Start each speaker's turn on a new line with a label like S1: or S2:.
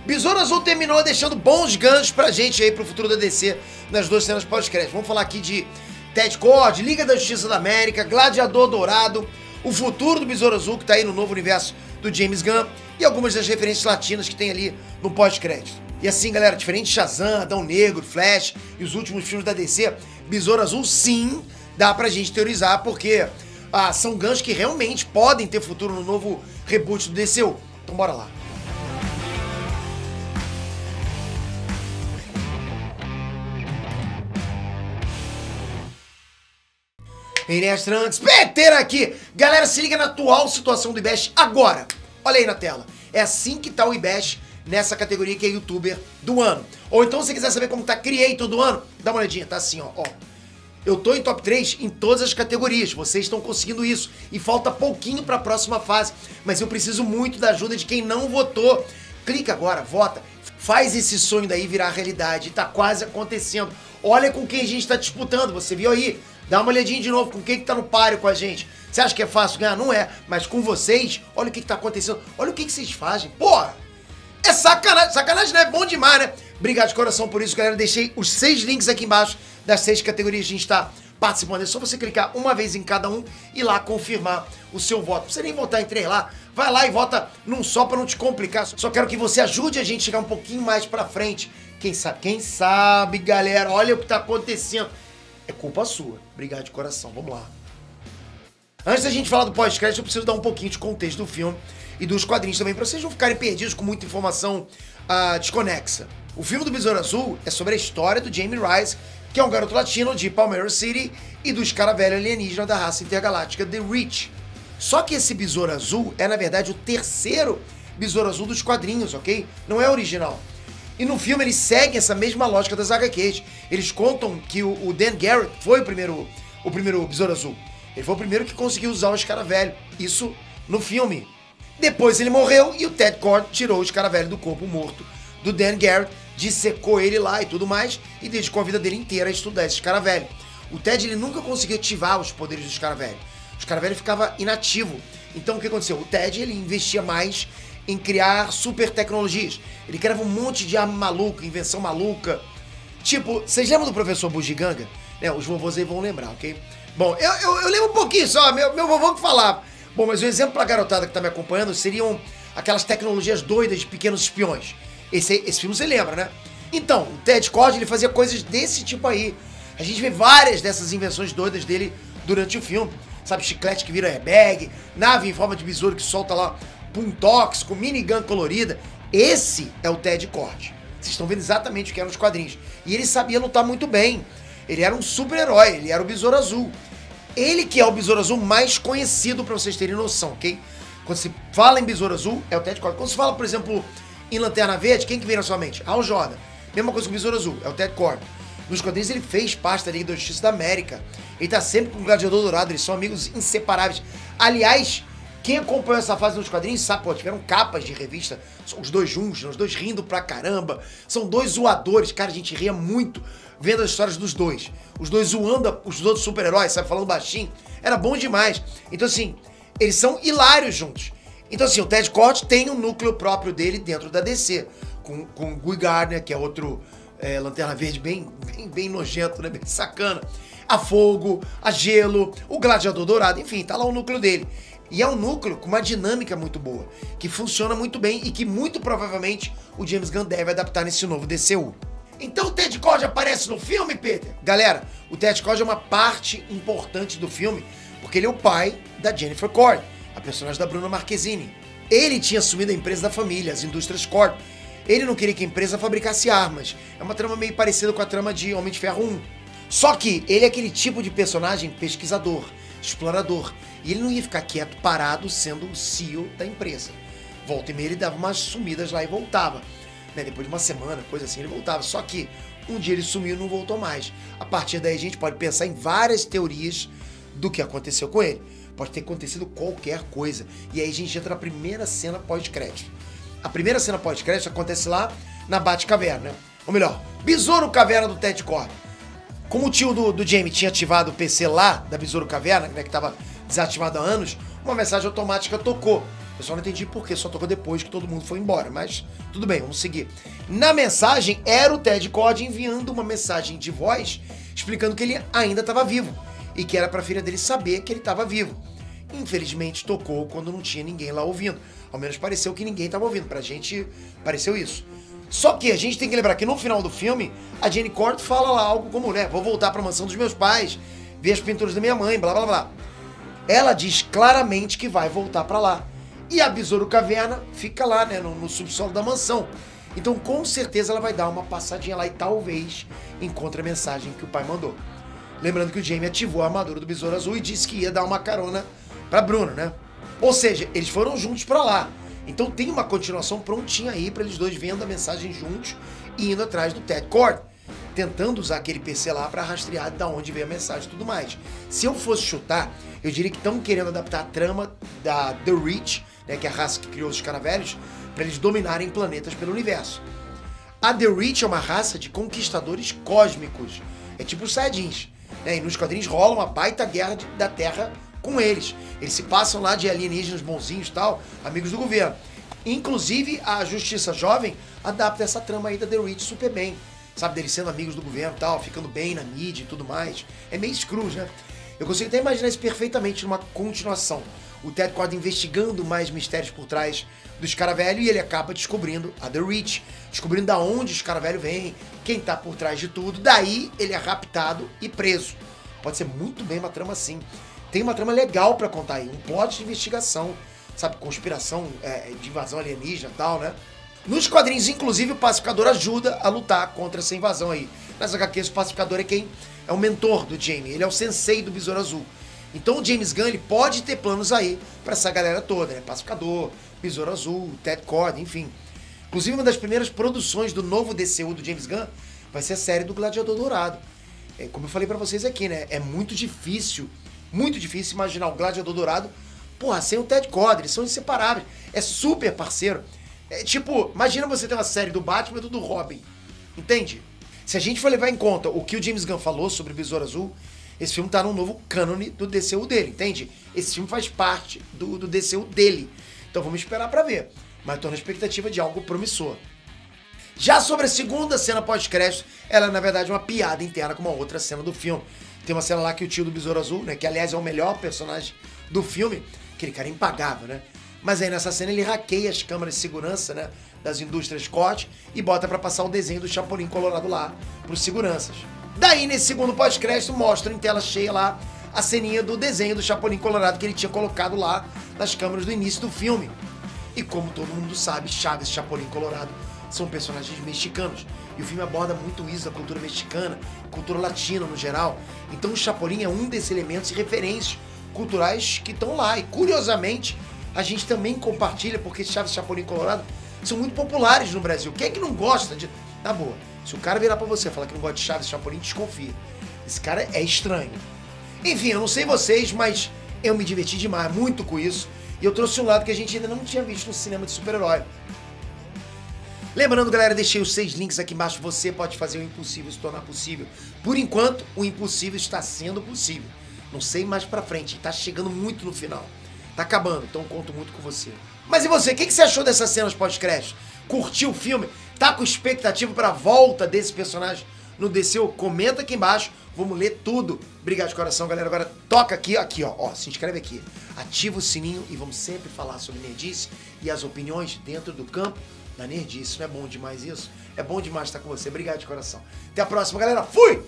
S1: Besouro Azul terminou deixando bons ganchos pra gente aí pro futuro da DC nas duas cenas pós-crédito. Vamos falar aqui de Ted Kord, Liga da Justiça da América, Gladiador Dourado, o futuro do Besouro Azul, que tá aí no novo universo do James Gunn, e algumas das referências latinas que tem ali no pós-crédito. E assim, galera, diferente de Shazam, Adão Negro, Flash e os últimos filmes da DC, Besouro Azul, sim, dá pra gente teorizar, porque são ganchos que realmente podem ter futuro no novo reboot do DCU. Então bora lá. Antes, Peter aqui! Galera, se liga na atual situação do IBEST agora. Olha aí na tela. É assim que tá o IBEST nessa categoria que é YouTuber do ano. Ou então, se você quiser saber como tá Creator do ano, dá uma olhadinha, tá assim, ó. Eu tô em top 3 em todas as categorias, vocês estão conseguindo isso. E falta pouquinho pra próxima fase, mas eu preciso muito da ajuda de quem não votou. Clica agora, vota, faz esse sonho daí virar realidade, tá quase acontecendo. Olha com quem a gente tá disputando, você viu aí? Dá uma olhadinha de novo com quem que tá no páreo com a gente. Você acha que é fácil ganhar? Não é, mas com vocês, olha o que tá acontecendo, olha o que vocês fazem. Porra! É sacanagem, sacanagem, né? Bom demais, né? Obrigado de coração por isso, galera. Deixei os 6 links aqui embaixo das 6 categorias que a gente tá participando. É só você clicar uma vez em cada um e lá confirmar o seu voto. Não precisa nem votar em 3 lá. Vai lá e vota num só pra não te complicar. Só quero que você ajude a gente a chegar um pouquinho mais pra frente. Quem sabe, galera, olha o que tá acontecendo. É culpa sua. Obrigado de coração. Vamos lá. Antes da gente falar do pós-crédito, eu preciso dar um pouquinho de contexto do filme e dos quadrinhos também, pra vocês não ficarem perdidos com muita informação desconexa. O filme do Besouro Azul é sobre a história do Jamie Rice, que é um garoto latino de Palmero City, e do escaravelho alienígena da raça intergaláctica The Reach. Só que esse Besouro Azul é, na verdade, o terceiro Besouro Azul dos quadrinhos, ok? Não é original. E no filme eles seguem essa mesma lógica das HQs. Eles contam que o Dan Garrett foi o primeiro Besouro Azul. Ele foi o primeiro que conseguiu usar o escaravelho. Isso no filme. Depois ele morreu e o Ted Kord tirou o escaravelho do corpo morto do Dan Garrett, dissecou ele lá e tudo mais, e dedicou a vida dele inteira a estudar esse escaravelho. O Ted ele nunca conseguiu ativar os poderes do escaravelho. O escaravelho ficava inativo. Então o que aconteceu? O Ted ele investia mais em criar super tecnologias. Ele criava um monte de arma maluca, invenção maluca. Tipo, vocês lembram do professor Bugiganga? Os vovôs aí vão lembrar, ok? Bom, eu lembro um pouquinho só, meu vovô que falava. Bom, mas o exemplo pra garotada que tá me acompanhando seriam aquelas tecnologias doidas de pequenos espiões. Esse filme você lembra, né? Então, o Ted Kord, ele fazia coisas desse tipo aí. A gente vê várias dessas invenções doidas dele durante o filme. Sabe, chiclete que vira airbag, nave em forma de besouro que solta lá pum tóxico, minigun colorida. Esse é o Ted Kord. Vocês estão vendo exatamente o que era nos quadrinhos. E ele sabia lutar muito bem. Ele era um super-herói, ele era o Besouro Azul. Ele que é o Besouro Azul mais conhecido, pra vocês terem noção, ok? Quando se fala em Besouro Azul, é o Ted Kord. Quando se fala, por exemplo, em Lanterna Verde, quem que vem na sua mente? Hal Jordan. Mesma coisa com o Besouro Azul, é o Ted Kord. Nos quadrinhos ele fez parte da Liga da Justiça da América. Ele tá sempre com o Gladiador Dourado, eles são amigos inseparáveis. Aliás, quem acompanhou essa fase dos quadrinhos sabe, pô, tiveram capas de revista, os dois juntos, os dois rindo pra caramba. São dois zoadores, cara, a gente ria muito vendo as histórias dos dois. Os dois zoando os outros super-heróis, sabe, falando baixinho. Era bom demais. Então, assim, eles são hilários juntos. Então, assim, o Ted Kord tem um núcleo próprio dele dentro da DC. Com o Guy Gardner, que é outro Lanterna Verde bem nojento, né, bem sacana. A Fogo, a Gelo, o Gladiador Dourado, enfim, tá lá o núcleo dele. E é um núcleo com uma dinâmica muito boa, que funciona muito bem e que muito provavelmente o James Gunn deve adaptar nesse novo DCU. Então o Ted Kord aparece no filme, Peter? Galera, o Ted Kord é uma parte importante do filme, porque ele é o pai da Jennifer Kord, a personagem da Bruna Marquezine. Ele tinha assumido a empresa da família, as Indústrias Kord. Ele não queria que a empresa fabricasse armas. É uma trama meio parecida com a trama de Homem de Ferro 1. Só que ele é aquele tipo de personagem pesquisador, explorador. E ele não ia ficar quieto, parado, sendo o CEO da empresa. Volta e meia ele dava umas sumidas lá e voltava. Depois de uma semana, coisa assim, ele voltava. Só que um dia ele sumiu e não voltou mais. A partir daí a gente pode pensar em várias teorias do que aconteceu com ele. Pode ter acontecido qualquer coisa. E aí a gente entra na primeira cena pós-crédito. A primeira cena pós-crédito acontece lá na Batcaverna, né? Ou melhor, Besouro Caverna do Ted Kord. Como o tio do Jamie tinha ativado o PC lá da Besouro Caverna, né, que estava desativado há anos, uma mensagem automática tocou. Eu só não entendi porque só tocou depois que todo mundo foi embora, mas tudo bem, vamos seguir. Na mensagem, era o Ted Kord enviando uma mensagem de voz explicando que ele ainda estava vivo e que era para a filha dele saber que ele estava vivo. Infelizmente tocou quando não tinha ninguém lá ouvindo. Ao menos pareceu que ninguém estava ouvindo, pra gente pareceu isso. Só que a gente tem que lembrar que no final do filme, a Jane Kord fala lá algo como, né, vou voltar pra mansão dos meus pais, ver as pinturas da minha mãe, blá blá blá. Ela diz claramente que vai voltar pra lá. E a Besouro Caverna fica lá, né, no subsolo da mansão. Então com certeza ela vai dar uma passadinha lá e talvez encontre a mensagem que o pai mandou. Lembrando que o Jamie ativou a armadura do Besouro Azul e disse que ia dar uma carona pra Bruno, né? Ou seja, eles foram juntos pra lá. Então tem uma continuação prontinha aí pra eles dois vendo a mensagem juntos e indo atrás do Ted Kord, tentando usar aquele PC lá pra rastrear da onde veio a mensagem e tudo mais. Se eu fosse chutar, eu diria que estão querendo adaptar a trama da The Reach, né, que é a raça que criou os Caravelhos, pra eles dominarem planetas pelo universo. A The Reach é uma raça de conquistadores cósmicos. É tipo os Saiyajins, né? E nos quadrinhos rola uma baita guerra da Terra com eles. Eles se passam lá de alienígenas bonzinhos e tal, amigos do governo. Inclusive, a Justiça Jovem adapta essa trama aí da The Reach super bem. Sabe, deles sendo amigos do governo e tal, ficando bem na mídia e tudo mais. É meio Scrooge, né? Eu consigo até imaginar isso perfeitamente numa continuação. O Ted Kord investigando mais mistérios por trás dos Caravelho e ele acaba descobrindo a The Reach, descobrindo da onde os Caravelho vêm, quem tá por trás de tudo. Daí ele é raptado e preso. Pode ser muito bem uma trama assim. Tem uma trama legal pra contar aí, um plot de investigação, sabe, conspiração de invasão alienígena e tal, né? Nos quadrinhos, inclusive, o Pacificador ajuda a lutar contra essa invasão aí. Nas HQs, o Pacificador é quem é o mentor do Jamie, ele é o sensei do Besouro Azul. Então o James Gunn ele pode ter planos aí pra essa galera toda, né? Pacificador, Besouro Azul, Ted Kord, enfim. Inclusive, uma das primeiras produções do novo DCU do James Gunn vai ser a série do Gladiador Dourado. Como eu falei pra vocês aqui, né? É muito difícil imaginar o Gladiador Dourado, porra, sem o Ted Kord, eles são inseparáveis. É super parceiro. É tipo, imagina você ter uma série do Batman e do Robin. Entende? Se a gente for levar em conta o que o James Gunn falou sobre o Besouro Azul, esse filme tá num novo cânone do DCU dele, entende? Esse filme faz parte do DCU dele. Então vamos esperar pra ver. Mas tô na expectativa de algo promissor. Já sobre a segunda cena pós-crédito, ela é na verdade uma piada interna com uma outra cena do filme. Tem uma cena lá que o tio do Besouro Azul, né, que aliás é o melhor personagem do filme, aquele cara impagável, né? Mas aí nessa cena ele hackeia as câmeras de segurança, né, das indústrias Scott e bota pra passar o desenho do Chapolin Colorado lá pros seguranças. Daí nesse segundo pós-crédito mostra em tela cheia lá a ceninha do desenho do Chapolin Colorado que ele tinha colocado lá nas câmeras do início do filme. E como todo mundo sabe, Chaves e Chapolin Colorado são personagens mexicanos. E o filme aborda muito isso da cultura mexicana, cultura latina no geral. Então o Chapolin é um desses elementos e referências culturais que estão lá. E curiosamente, a gente também compartilha, porque Chaves e Chapolin Colorado são muito populares no Brasil. Quem é que não gosta de... Na boa, se o cara virar pra você e falar que não gosta de Chaves e Chapolin, desconfia. Esse cara é estranho. Enfim, eu não sei vocês, mas eu me diverti demais, muito com isso. E eu trouxe um lado que a gente ainda não tinha visto no cinema de super-herói. Lembrando, galera, deixei os 6 links aqui embaixo. Você pode fazer o impossível se tornar possível. Por enquanto, o impossível está sendo possível. Não sei mais pra frente, tá chegando muito no final. Tá acabando, então conto muito com você. Mas e você, o que você achou dessas cenas pós-crédito? Curtiu o filme? Tá com expectativa pra volta desse personagem no DCU? Comenta aqui embaixo, vamos ler tudo. Obrigado de coração, galera. Agora toca aqui, ó, se inscreve aqui. Ativa o sininho e vamos sempre falar sobre nerdice e as opiniões dentro do campo da nerdice. Não é bom demais isso? É bom demais estar com você. Obrigado de coração. Até a próxima, galera. Fui!